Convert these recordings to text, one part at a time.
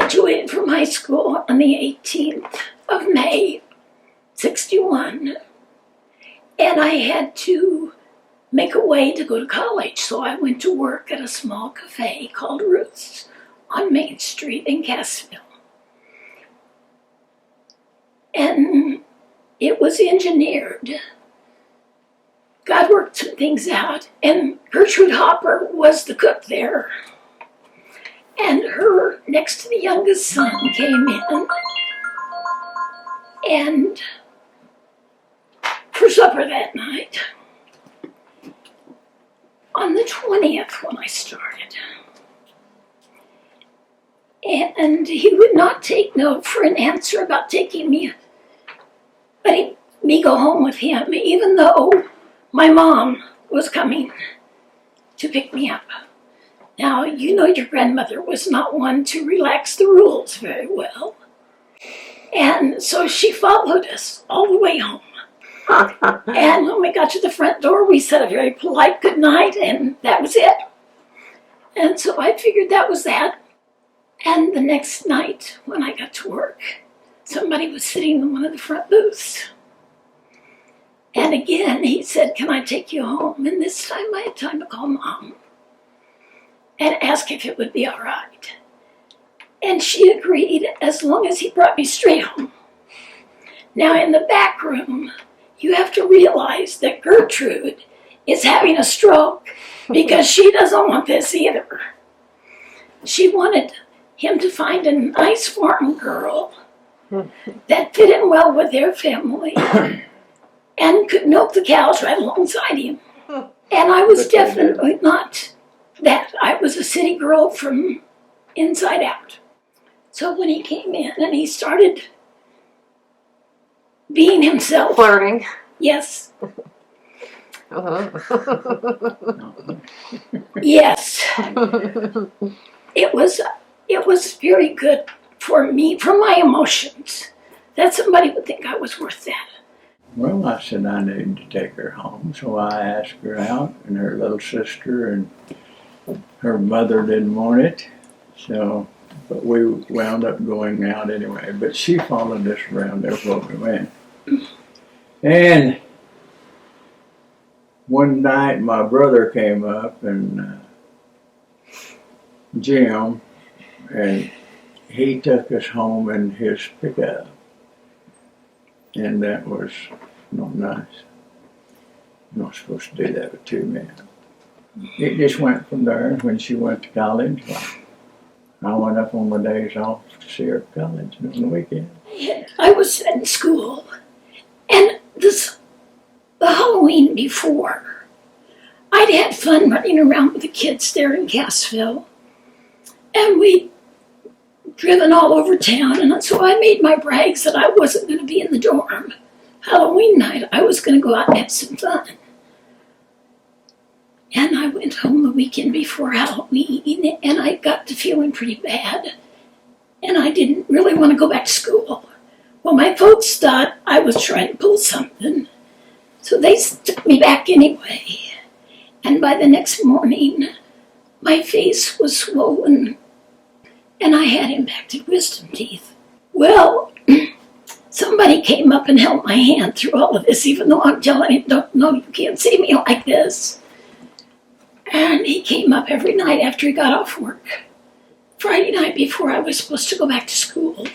graduated from high school on the 18th of May, 61. And I had to make a way to go to college, so I went to work at a small cafe called Ruth's on Main Street in Cassville. And it was engineered. God worked some things out, and Beverly Hopper was the cook there. And her next to the youngest son came in, and for supper that night, on the 20th when I started. And he would not take no for an answer about taking me, letting me go home with him, even though my mom was coming to pick me up. Now, you know your grandmother was not one to relax the rules very well. And so she followed us all the way home. And when we got to the front door, we said a very polite good night, and that was it. And so I figured that was that. And the next night, when I got to work, somebody was sitting in one of the front booths. And again, he said, "Can I take you home?" And this time I had time to call Mom and ask if it would be all right. And she agreed as long as he brought me straight home. Now, in the back room, you have to realize that Gertrude is having a stroke because she doesn't want this either. She wanted him to find a nice farm girl that fit in well with their family and could milk the cows right alongside him. And I was definitely not that. I was a city girl from inside out. So when he came in and he started being himself. Flirting. Yes. Yes. It was very good for me, for my emotions, that somebody would think I was worth that. Well, I said I needed to take her home, so I asked her out, and her little sister and her mother didn't want it, so, but we wound up going out anyway. But she followed us around everywhere we went. And one night my brother came up, and Jim, and he took us home in his pickup. And that was not nice. You're not supposed to do that with two men. It just went from there. When she went to college, I went up on my days off to see her at college on the weekend. I was in school, and the Halloween before, I'd had fun running around with the kids there in Cassville, and we'd driven all over town, and so I made my brags that I wasn't going to be in the dorm Halloween night. I was going to go out and have some fun. And I went home the weekend before Halloween, and I got to feeling pretty bad, and I didn't really want to go back to school. Well, my folks thought I was trying to pull something, so they took me back anyway. And by the next morning, my face was swollen, and I had impacted wisdom teeth. Well, somebody came up and held my hand through all of this, even though I'm telling you, don't know, you can't see me like this. And he came up every night after he got off work. Friday night before I was supposed to go back to school,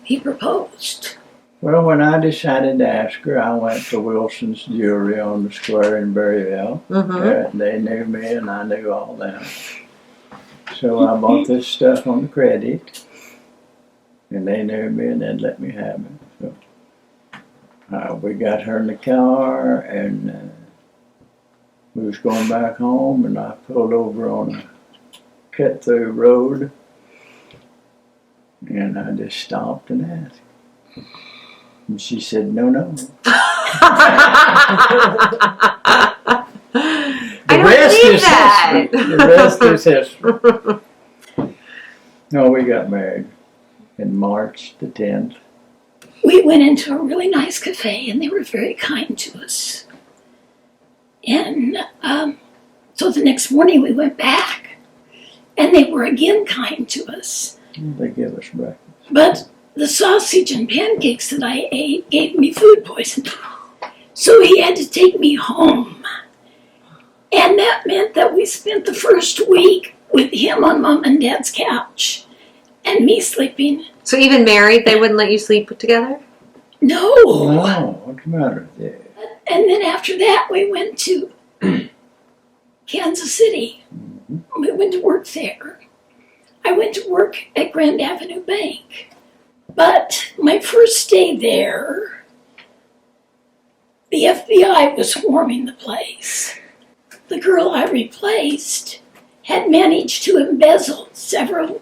he proposed. Well, when I decided to ask her, I went to Wilson's Jewelry on the square in Berryville. They knew me and I knew all them. So I bought this stuff on credit, and they knew me and they'd let me have it. So we got her in the car, and we was going back home, and I pulled over on a cut-through road, and I just stopped and asked. And she said, "No, no." I don't believe that. The rest is history. No, we got married in March the 10th. We went into a really nice cafe, and they were very kind to us. And so the next morning we went back, and they were again kind to us. They give us breakfast. But the sausage and pancakes that I ate gave me food poisoning. So he had to take me home. And that meant that we spent the first week with him on Mom and Dad's couch and me sleeping. So even married, they wouldn't let you sleep together? No. Oh, what's the matter with you? And then after that, we went to Kansas City. We went to work there. I went to work at Grand Avenue Bank. But my first day there, the FBI was swarming the place. The girl I replaced had managed to embezzle several,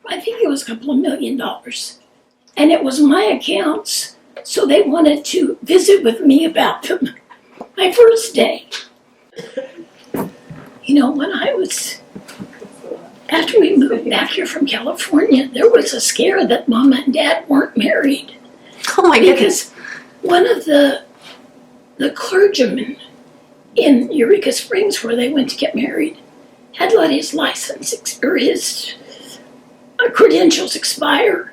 I think it was a couple of $1 million. And it was my accounts, so they wanted to visit with me about them. My first day. You know, after we moved back here from California, there was a scare that Mom and Dad weren't married. Oh my goodness. Because one of the clergymen in Eureka Springs, where they went to get married, had let his license or his credentials expire.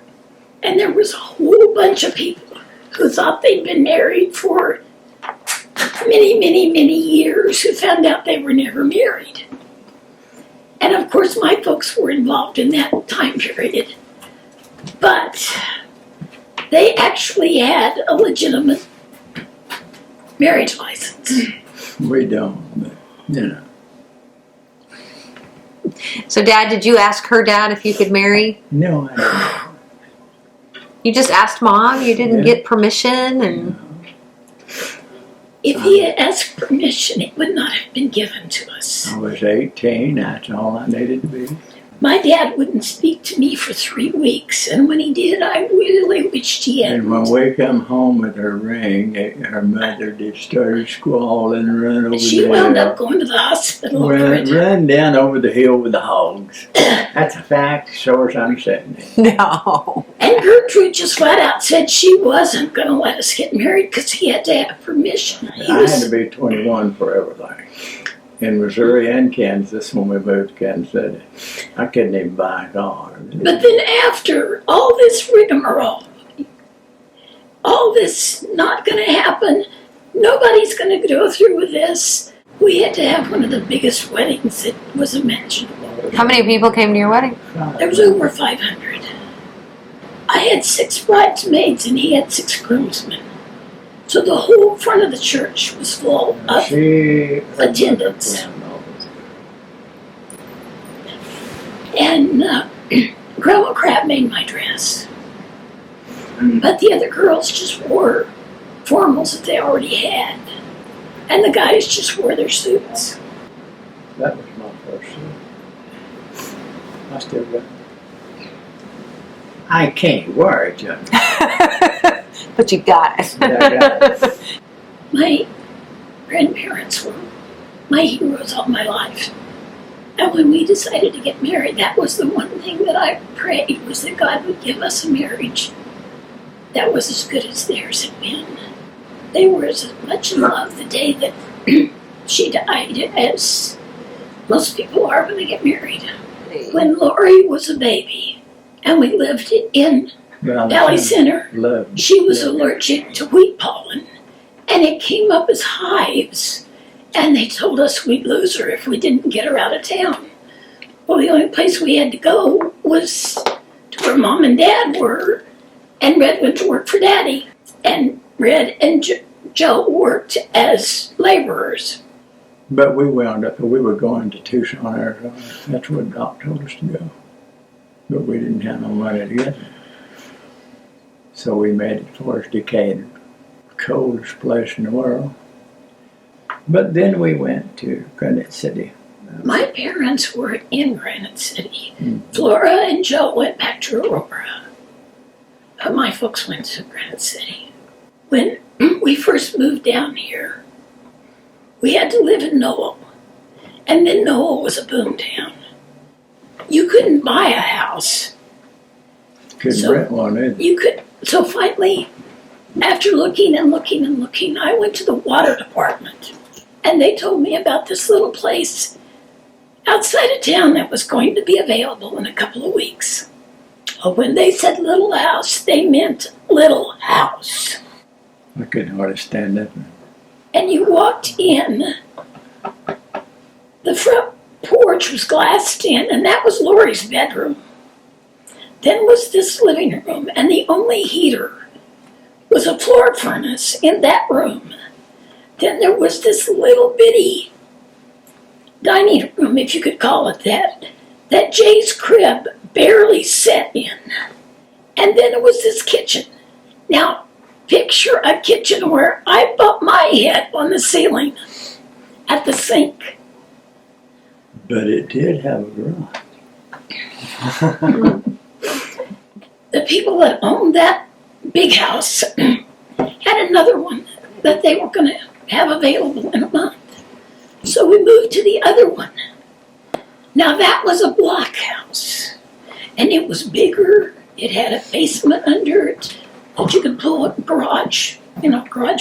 And there was a whole bunch of people who thought they'd been married for many, many, many years who found out they were never married. And of course, my folks were involved in that time period. But they actually had a legitimate marriage license. We don't, but, you know. So, Dad, did you ask her dad if you could marry? No, I don't. You just asked Mom? You didn't get permission? And If he had asked permission, it would not have been given to us. I was 18, that's all I needed to be. My dad wouldn't speak to me for 3 weeks, and when he did, I really wished he had. And when we come home with her ring, her mother just started squalling and run over the She hill. wound up going to the hospital over it. Run down over the hill with the hogs. That's a fact, so as I'm saying it. no. And Gertrude just flat out said she wasn't going to let us get married because he had to have permission. I had to be 21 for everything. In Missouri and Kansas, when we moved to Kansas City, I couldn't even buy a car. But then after all this rigmarole, all this not going to happen, nobody's going to go through with this, we had to have one of the biggest weddings that was imaginable. How many people came to your wedding? There was over 500. I had 6 bridesmaids and he had 6 groomsmen. So the whole front of the church was full of attendance. And Grandma Crab made my dress. But the other girls just wore formals that they already had. And the guys just wore their suits. That was my first suit. I still got it. I can't wear it, John. But you got it. But I got it. My grandparents were my heroes all my life. And when we decided to get married, that was the one thing that I prayed, was that God would give us a marriage that was as good as theirs had been. They were as much in love the day that she died as most people are when they get married. When Lori was a baby and we lived in Valley Center, she was allergic to wheat pollen and it came up as hives. And they told us we'd lose her if we didn't get her out of town. Well, the only place we had to go was to where Mom and Dad were, and Red went to work for Daddy. And Red and Joe worked as laborers. But we wound up, we were going to Tucson, Arizona. That's where Doc told us to go. But we didn't have no money to get there. So we made it towards Decatur, the coldest place in the world. But then we went to Granite City. My parents were in Granite City. Flora and Joe went back to Aurora. But my folks went to Granite City. When we first moved down here, we had to live in Noel. And then Noel was a boom town. You couldn't buy a house. Couldn't rent one either. So finally, after looking and looking and looking, I went to the water department. And they told me about this little place outside of town that was going to be available in a couple of weeks. When they said little house, they meant little house. I couldn't hardly stand up. And you walked in, the front porch was glassed in, and that was Lori's bedroom. Then was this living room, and the only heater was a floor furnace in that room. Then there was this little bitty dining room, if you could call it that Jay's crib barely set in. And then it was this kitchen. Now, picture a kitchen where I bumped my head on the ceiling at the sink. But it did have a garage. The people that owned that big house had another one that they were going to have available in a month. So we moved to the other one. Now that was a block house, and it was bigger. It had a basement under it that you could pull a garage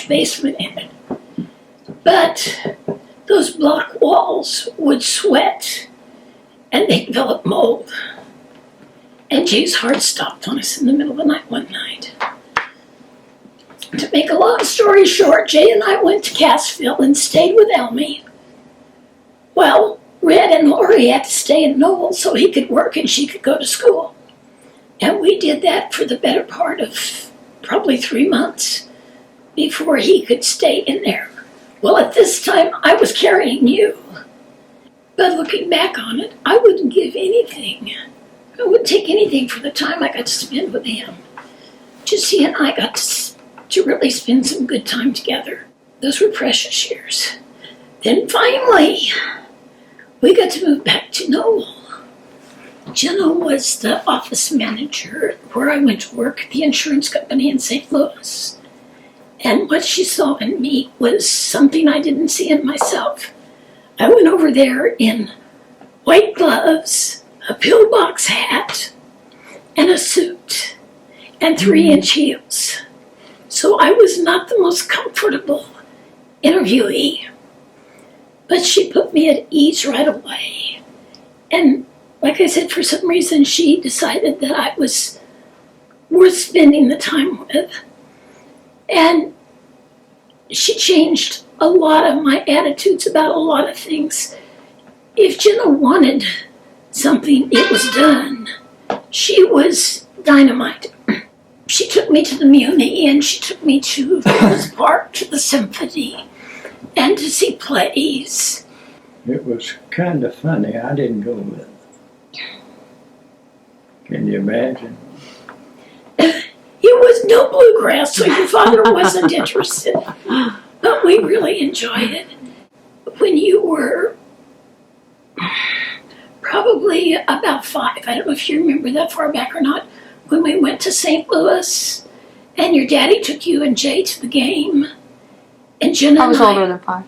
basement in it. But those block walls would sweat, and they developed mold. And Jay's heart stopped on us in the middle of the night one night. To make a long story short, Jay and I went to Cassville and stayed with Elmy. Well, Red and Lori had to stay in Knoll so he could work and she could go to school. And we did that for the better part of probably 3 months before he could stay in there. Well, at this time, I was carrying you. But looking back on it, I wouldn't give anything. I wouldn't take anything for the time I got to spend with him. Just he and I got to really spend some good time together. Those were precious years. Then finally, we got to move back to Knoll. Jenna was the office manager where I went to work at the insurance company in St. Louis. And what she saw in me was something I didn't see in myself. I went over there in white gloves, a pillbox hat, and a suit, and 3-inch heels. So I was not the most comfortable interviewee. But she put me at ease right away. And like I said, for some reason, she decided that I was worth spending the time with. And she changed a lot of my attitudes about a lot of things. If Jenna wanted something, it was done. She was dynamite. She took me to the Muni, and she took me to Rose Park, to the symphony, and to see plays. It was kind of funny. I didn't go with it. Can you imagine? It was no bluegrass, so your father wasn't interested. But we really enjoyed it. When you were probably about 5, I don't know if you remember that far back or not, when we went to St. Louis, and your daddy took you and Jay to the game. And Jenna I was older than 5.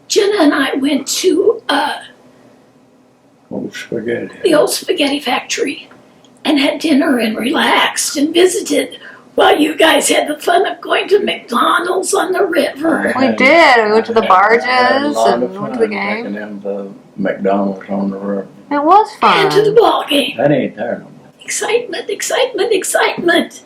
Jenna and I went to Old spaghetti. the old spaghetti factory and had dinner and relaxed and visited while you guys had the fun of going to McDonald's on the river. We did. We went to the barges and we went to the game. Taking them to McDonald's on the river. It was fun. And to the ball game. That ain't there no more. Excitement, excitement, excitement.